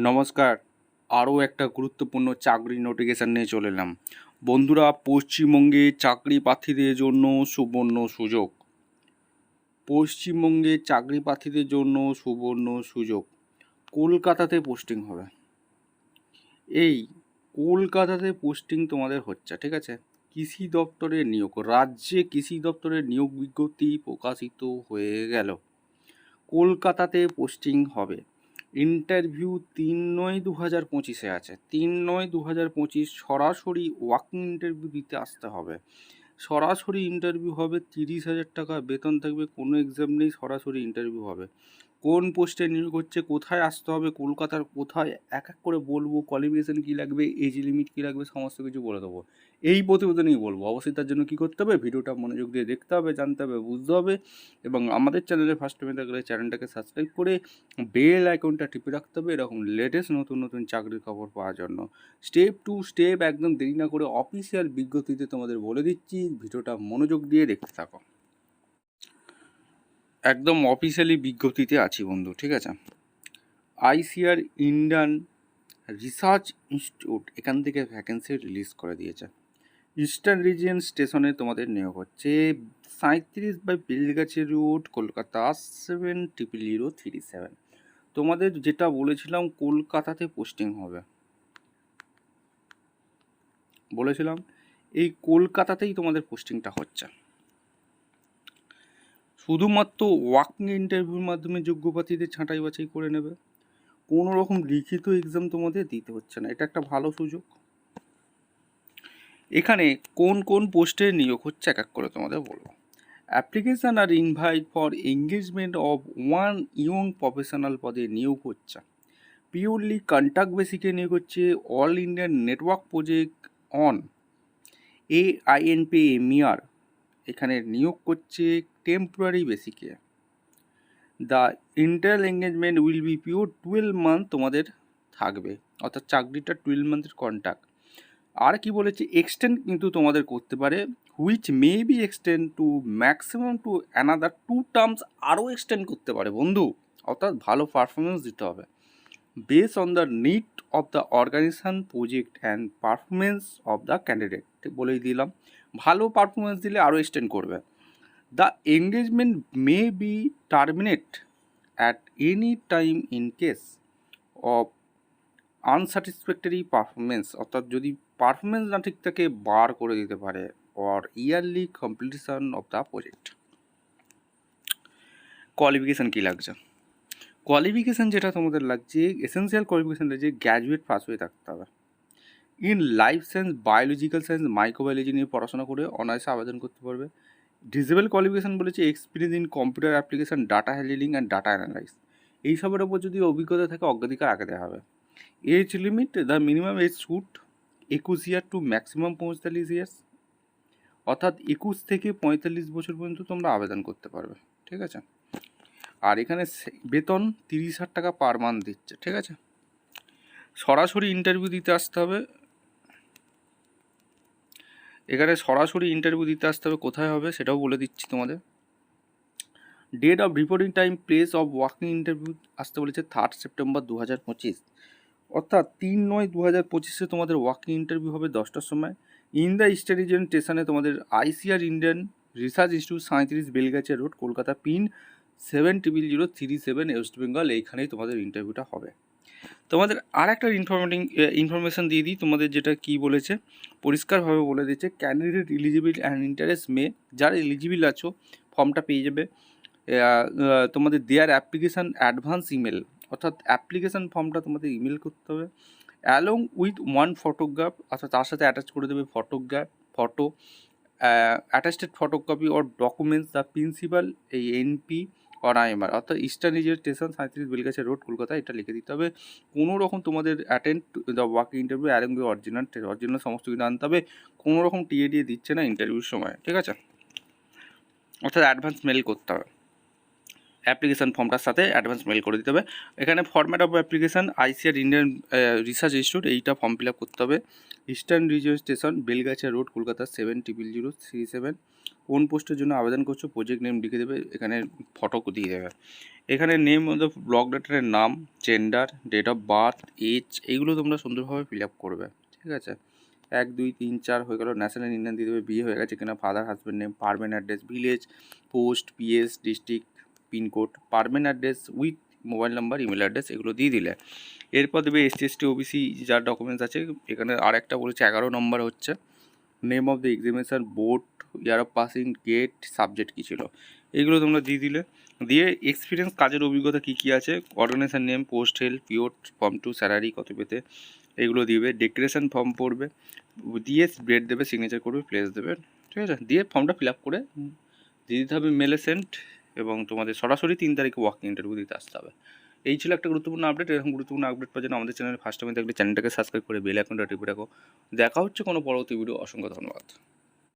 নমস্কার। আরও একটা গুরুত্বপূর্ণ চাকরির নোটিফিকেশান নিয়ে চলে এলাম। বন্ধুরা, পশ্চিমবঙ্গে চাকরি প্রার্থীদের জন্য সুবর্ণ সুযোগ। পশ্চিমবঙ্গে চাকরি প্রার্থীদের জন্য সুবর্ণ সুযোগ। কলকাতাতে পোস্টিং হবে। এই কলকাতাতে পোস্টিং তোমাদের হচ্ছে, ঠিক আছে? কৃষি দপ্তরের নিয়োগ, রাজ্যে কৃষি দপ্তরের নিয়োগ বিজ্ঞপ্তি প্রকাশিত হয়ে গেল। কলকাতাতে পোস্টিং হবে। ইন্টারভিউ 3/9/2025 আছে। 3/9/2025 সরাসরি ওয়াকিং ইন্টারভিউ দিতে আসতে হবে। সরাসরি ইন্টারভিউ হবে, 30,000 টাকা বেতন থাকবে, কোনো এক্সাম নেই, সরাসরি ইন্টারভিউ হবে। কোন পোস্টে নিয়োগ হচ্ছে, কোথায় আসতে হবে, কলকাতার কোথায়, এক এক করে বলবো। কোয়ালিফিকেশান কী লাগবে, এজ লিমিট কী লাগবে, সমস্ত কিছু বলে দেবো। এই প্রতিবেদনেই বলবো। অবশ্যই তার জন্য কী করতে হবে, ভিডিওটা মনোযোগ দিয়ে দেখতে হবে, জানতে হবে, বুঝতে হবে। এবং আমাদের চ্যানেলে ফার্স্ট টাইমে থাকলে চ্যানেলটাকে সাবস্ক্রাইব করে বেল আইকনটা টিপে রাখতে হবে, এরকম লেটেস্ট নতুন নতুন চাকরির খবর পাওয়ার জন্য। স্টেপ টু স্টেপ, একদম দেরি না করে অফিসিয়াল বিজ্ঞপ্তিতে তোমাদের বলে দিচ্ছি, ভিডিওটা মনোযোগ দিয়ে দেখতে থাকো। একদম অফিসিয়ালি বিজ্ঞপ্তিতে আছি বন্ধু, ঠিক আছে? আইসিআর ইন্ডিয়ান রিসার্চ ইনস্টিটিউট এখান থেকে ভ্যাকেন্সি রিলিজ করে দিয়েছে। ইস্টার্ন রিজিয়ন স্টেশনে তোমাদের নিয়োগ হচ্ছে। 37 বেলগাছি রোড, কলকাতা 70037। তোমাদের যেটা বলেছিলাম, কলকাতাতে পোস্টিং হবে বলেছিলাম, এই কলকাতাতেই তোমাদের পোস্টিংটা হচ্ছে। শুধুমাত্র ওয়াকিং ইন্টারভিউর মাধ্যমে যোগ্য প্রার্থীদের ছাঁটাই বাছাই করে নেবে। কোনো রকম লিখিত এক্সাম তোমাদের দিতে হচ্ছে না, এটা একটা ভালো সুযোগ। এখানে কোন কোন পোস্টে নিয়োগ হচ্ছে এক এক করে তোমাদের বলবো। অ্যাপ্লিকেশান আর invite for engagement of one young professional পদে নিয়োগ হচ্ছে। পিওরলি কন্ট্যাক্ট বেসিকে নিয়োগ হচ্ছে। All Indian network project on AINPMER এখানে নিয়োগ করছে টেম্পোরারি বেসিকে। The internal engagement will be pure 12 month তোমাদের থাকবে, অর্থাৎ চাকরিটা 12 মান্থের কন্ট্যাক্ট। আর কি বলেছে, এক্সটেন্ড কিন্তু তোমাদের করতে পারে, which may be extend to maximum to another 2 terms, আরও এক্সটেন্ড করতে পারে বন্ধু। অর্থাৎ ভালো পারফরমেন্স দিতে হবে। Base on the need of the organisation, project and performance of the candidate, ঠিক বলেই দিলাম। ভালো পারফরমেন্স দিলে আরও এক্সটেন্ড করবে। The engagement may be terminate at any time in case of unsatisfactory performance, অর্থাৎ যদি পারফরমেন্স না ঠিক থাকে বার করে দিতে পারে। Or yearly completion of the project. Qualification কী লাগছে? কোয়ালিফিকেশান যেটা তোমাদের লাগছে, এসেন্সিয়াল কোয়ালিফিকেশান লাগছে, গ্র্যাজুয়েট পাস হয়ে থাকতে হবে। In life science, biological science, microbiology নিয়ে পড়াশোনা করে অনায়াসে আবেদন করতে পারবে। ডিসেবল কোয়ালিফিকেশান বলেছে experience in computer application, data handling and data analysis, এইসবের ওপর যদি অভিজ্ঞতা থাকে অগ্রাধিকার আগে দেওয়া হবে। Age limit, the minimum age should 21 year to maximum 45 years, অর্থাৎ 21 থেকে 45 বছর পর্যন্ত তোমরা আবেদন করতে পারবে, ঠিক আছে? আর এখানে বেতন 30,000 টাকা পার মান্থ দিচ্ছে, ঠিক আছে? সরাসরি ইন্টারভিউ দিতে আসতে হবে। এখানে সরাসরি ইন্টারভিউ দিতে আসতে হবে, কোথায় হবে সেটাও বলে দিচ্ছি তোমাদের। Date of reporting time, place of walking interview আসতে বলেছে 3 সেপ্টেম্বর 2025, অর্থাৎ 3/9/2025 তোমাদের ওয়াকিং ইন্টারভিউ হবে 10টার সময়। ইন দ্য ইস্টার্ন রিজিয়ন স্টেশনে তোমাদের ICR Indian research institute, 37 Belgachia road, Kolkata, pin 700037, West Bengal, এইখানেই তোমাদের ইন্টারভিউটা হবে। তোমাদের আর একটা ইনফরমেশান দিয়ে দিই তোমাদের, যেটা কি বলেছে পরিষ্কারভাবে বলে দিচ্ছে, ক্যান্ডিডেট এলিজিবল অ্যান্ড ইন্টারেস্ট মে, যারা এলিজিবল আছো ফর্মটা পেয়ে যাবে। তোমাদের দেয়ার অ্যাপ্লিকেশান অ্যাডভান্স ইমেল, অর্থাৎ অ্যাপ্লিকেশান ফর্মটা তোমাদের ইমেল করতে হবে, অ্যালং উইথ 1 ফটোগ্রাফ, অর্থাৎ তার সাথে অ্যাটাচ করে দেবে photo, attested photocopy or documents the principal, এই এনপি অর আইএমআর, অর্থাৎ eastern region station, 37 Belgachia road, Kolkata, এটা লিখে দিতে হবে। কোনো রকম তোমাদের attend the walking interview along with original সমস্ত কিছু আনতে হবে। কোনো রকম টিএ দিচ্ছে না ইন্টারভিউর সময়, ঠিক আছে? অর্থাৎ অ্যাডভান্স মেল করতে হবে, অ্যাপ্লিকেশান ফর্মটার সাথে অ্যাডভান্স মেল করে দিতে হবে। এখানে format of application ICR Indian research institute, এইটা ফর্ম ফিল আপ করতে হবে। Eastern region station, Belgachia road, Kolkata, 700037, কোন পোস্টের জন্য আবেদন করছো, প্রজেক্ট নেম লিখে দেবে, এখানে ফটো দিয়ে দেবে। এখানে নেম অফ দ্য ব্লক ডেটারের নাম, gender, date of birth, age, এইগুলো তোমরা সুন্দরভাবে ফিল আপ করবে, ঠিক আছে। 1 2 3 4 হয়ে গেল। ন্যাশনাল ইন্ডিয়ান দিয়ে দেবে, বিয়ে হয়ে গেছে কিনা, father husband name, permanent address, village, post, PS, district, pincode, permanent address with mobile number, email address, এগুলো দিয়ে দিলে। এরপর দেবে এসসি এসটি ওবিসি যার ডকুমেন্টস আছে। এখানে আর একটা বলেছে 11 নম্বর হচ্ছে name of the examination, board, year of passing, grade, subject কী ছিল, এগুলো তোমরা দিয়ে দিলে। দিয়ে এক্সপিরিয়েন্স, কাজের অভিজ্ঞতা কী কী আছে, organization name, post held, period, from to, salary কত পেতে, এগুলো দিবে। ডেক্লারেশন ফর্ম পড়বে, দিয়ে ডেট দেবে, সিগনেচার করবে, প্লেস দেবে, ঠিক আছে। দিয়ে ফর্মটা ফিল আপ করে দিয়ে দিতে হবে মেলে সেন্ট, এবং তোমাদের সরাসরি 3 তারিখে ওয়াকিং ইন্টারভিউ দিতে আসতে হবে। এই ছিল একটা গুরুত্বপূর্ণ আপডেট। এরকম গুরুত্বপূর্ণ আপডেট পাওয়ার জন্য আমাদের চ্যানেলে ফার্স্ট টাইমে থাকলে চ্যানেলটাকে সাবস্ক্রাইব করে বেল আইকনটা টিপে রাখো। দেখা হচ্ছে কোনো পরবর্তী ভিডিও। অসংখ্য ধন্যবাদ।